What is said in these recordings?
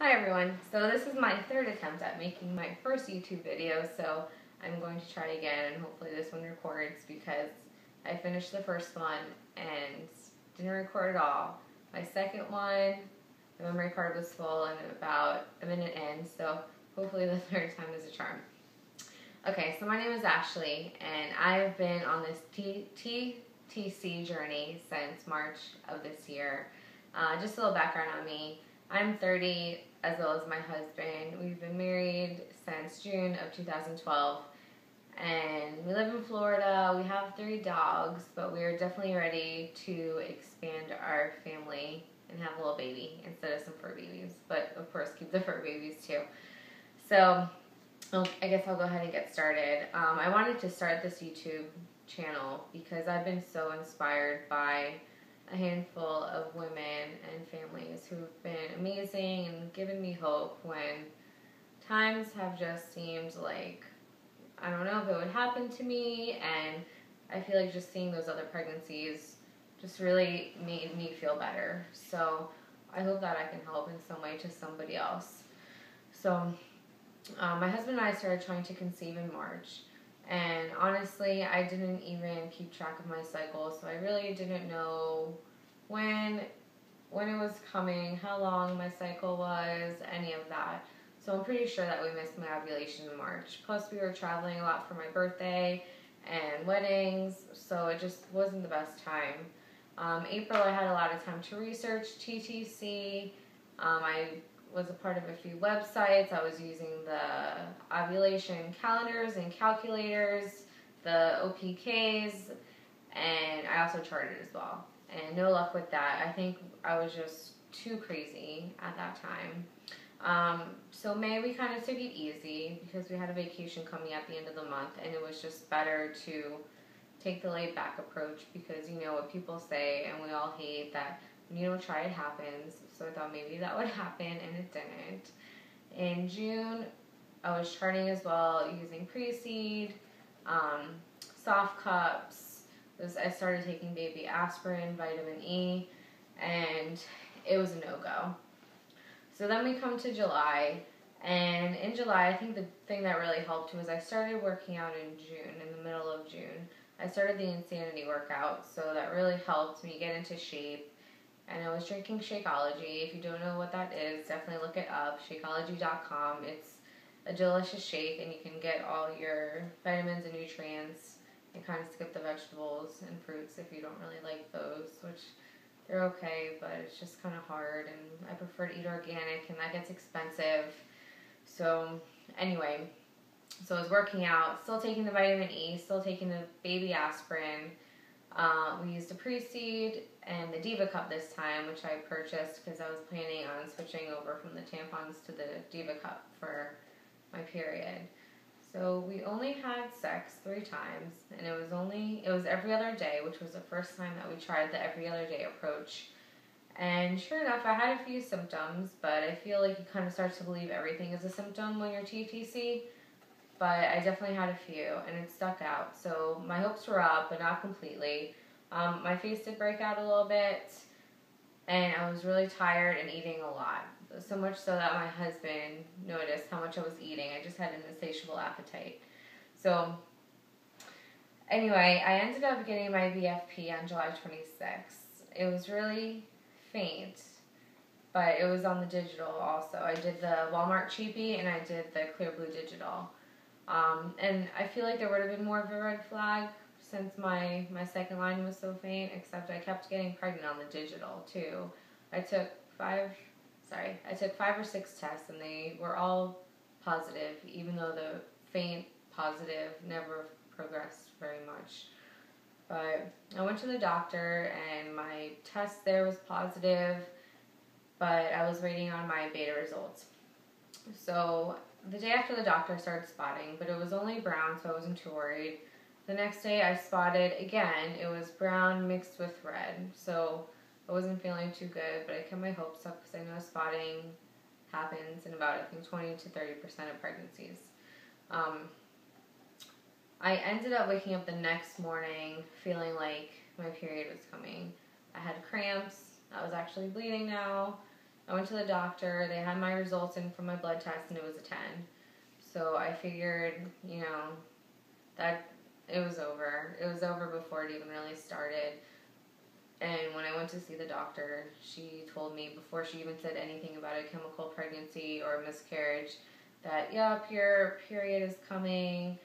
Hi everyone, so this is my third attempt at making my first YouTube video, so I'm going to try again and hopefully this one records because I finished the first one and didn't record at all. My second one, the memory card was full and about a minute in, so hopefully the third time is a charm. Okay, so my name is Ashley and I've been on this TTC journey since March of this year. Just a little background on me. I'm 30 as well as my husband. We've been married since June of 2012 and we live in Florida. We have 3 dogs, but we are definitely ready to expand our family and have a little baby instead of some fur babies, but of course keep the fur babies too. So I guess I'll go ahead and get started. I wanted to start this YouTube channel because I've been so inspired by a handful of women and families who've been amazing and given me hope when times have just seemed like I don't know if it would happen to me, and I feel like just seeing those other pregnancies just really made me feel better. So I hope that I can help in some way to somebody else. So my husband and I started trying to conceive in March, and honestly, I didn't even keep track of my cycle, so I really didn't know when it was coming, how long my cycle was, any of that. So I'm pretty sure that we missed my ovulation in March. Plus, we were traveling a lot for my birthday and weddings, so it just wasn't the best time. April, I had a lot of time to research TTC. I was a part of a few websites. I was using the ovulation calendars and calculators, the OPKs, and I also charted as well. And no luck with that. I think I was just too crazy at that time. So May, we kind of took it easy because we had a vacation coming at the end of the month, and it was just better to take the laid back approach because you know what people say, and we all hate that when you don't try, it happens. So I thought maybe that would happen, and it didn't. In June, I was charting as well, using pre-seed, soft cups. I started taking baby aspirin, vitamin E, and it was a no-go. So then we come to July, and in July, I think the thing that really helped was I started working out in June, in the middle of June. I started the Insanity workout, so that really helped me get into shape. And I was drinking Shakeology. If you don't know what that is, definitely look it up, Shakeology.com. It's a delicious shake, and you can get all your vitamins and nutrients and kind of skip the vegetables and fruits if you don't really like those, which they're okay, but it's just kind of hard, and I prefer to eat organic, and that gets expensive. So anyway, so I was working out, still taking the vitamin E, still taking the baby aspirin. We used a pre-seed and the Diva Cup this time, which I purchased because I was planning on switching over from the tampons to the Diva Cup for my period. So we only had sex 3 times, and it was every other day, which was the first time that we tried the every other day approach. And sure enough, I had a few symptoms, but I feel like you kind of start to believe everything is a symptom when you're TTC. But I definitely had a few, and it stuck out. So my hopes were up, but not completely. My face did break out a little bit, and I was really tired and eating a lot. So much so that my husband noticed how much I was eating. I just had an insatiable appetite. So anyway, I ended up getting my BFP on July 26th. It was really faint, but it was on the digital also. I did the Walmart cheapie, and I did the Clear Blue digital. And I feel like there would have been more of a red flag since my second line was so faint, except I kept getting pregnant on the digital too. I took 5 or 6 tests, and they were all positive, even though the faint positive never progressed very much. But I went to the doctor, and my test there was positive, but I was waiting on my beta results. So the day after the doctor, I started spotting, but it was only brown, so I wasn't too worried. The next day I spotted again. It was brown mixed with red, so I wasn't feeling too good, but I kept my hopes up because I know spotting happens in about, I think, 20 to 30% of pregnancies. I ended up waking up the next morning feeling like my period was coming. I had cramps. I was actually bleeding now, I went to the doctor. They had my results in from my blood test, and it was a 10. So I figured, you know, that it was over. It was over before it even really started. And when I went to see the doctor, she told me, before she even said anything about a chemical pregnancy or a miscarriage, that, yep, your period is coming,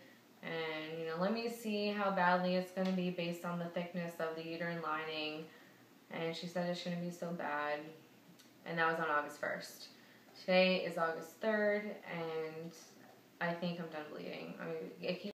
and, you know, let me see how badly it's going to be based on the thickness of the uterine lining. And she said it shouldn't be so bad. And that was on August 1st. Today is August 3rd, and I think I'm done bleeding. I mean, it keeps